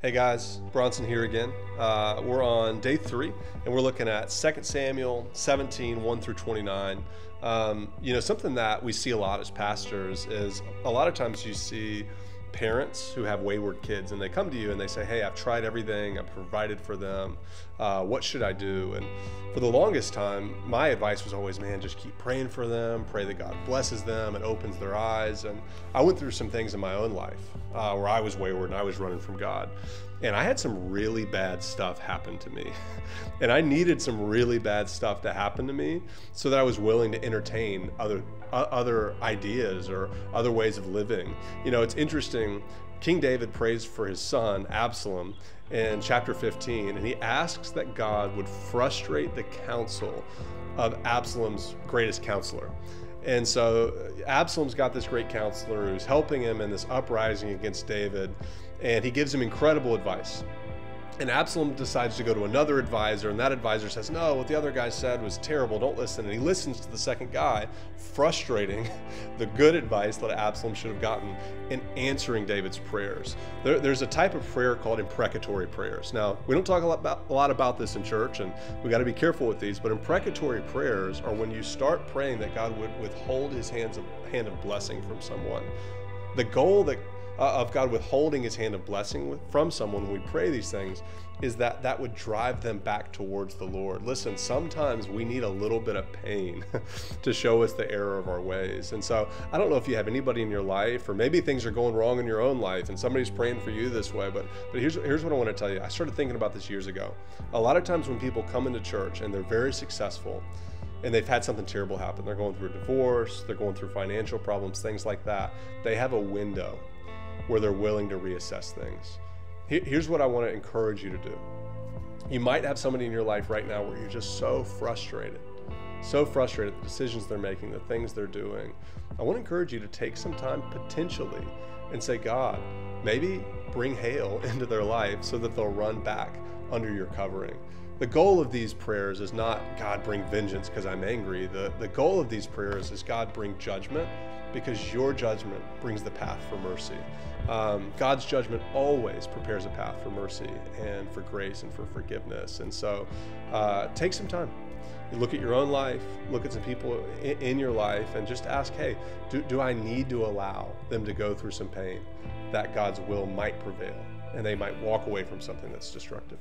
Hey guys, Bronson here again. We're on day 3, and we're looking at 2 Samuel 17, 1 through 29. Something that we see a lot as pastors is a lot of times you see parents who have wayward kids, and they come to you and they say, hey, I've tried everything, I've provided for them, what should I do? And for the longest time, my advice was always, man, just keep praying for them, pray that God blesses them and opens their eyes. And I went through some things in my own life where I was wayward and I was running from God. And I had some really bad stuff happen to me. And I needed some really bad stuff to happen to me so that I was willing to entertain other ideas or other ways of living. You know, it's interesting. King David prays for his son, Absalom, in chapter 15, and he asks that God would frustrate the counsel of Absalom's greatest counselor. And so Absalom's got this great counselor who's helping him in this uprising against David, and he gives him incredible advice. And Absalom decides to go to another advisor, and that advisor says, no, what the other guy said was terrible, don't listen. And he listens to the second guy, frustrating the good advice that Absalom should have gotten in answering David's prayers. There's a type of prayer called imprecatory prayers. Now, we don't talk a lot about this in church, and we got to be careful with these, but imprecatory prayers are when you start praying that God would withhold his hand of blessing from someone. The goal of God withholding his hand of blessing from someone when we pray these things is that would drive them back towards the Lord. Listen, sometimes we need a little bit of pain to show us the error of our ways. And so I don't know if you have anybody in your life, or maybe things are going wrong in your own life and somebody's praying for you this way, but here's what I want to tell you. I started thinking about this years ago. A lot of times when people come into church and they're very successful and they've had something terrible happen, they're going through a divorce, they're going through financial problems, things like that, they have a window where they're willing to reassess things. Here's what I want to encourage you to do. You might have somebody in your life right now where you're just so frustrated at the decisions they're making, the things they're doing. I want to encourage you to take some time potentially and say, God, maybe bring hail into their life so that they'll run back under your covering. The goal of these prayers is not, God, bring vengeance because I'm angry. The goal of these prayers is, God, bring judgment because your judgment brings the path for mercy. God's judgment always prepares a path for mercy and for grace and for forgiveness. And so take some time. You look at your own life, look at some people in your life, and just ask, hey, do I need to allow them to go through some pain that God's will might prevail and they might walk away from something that's destructive?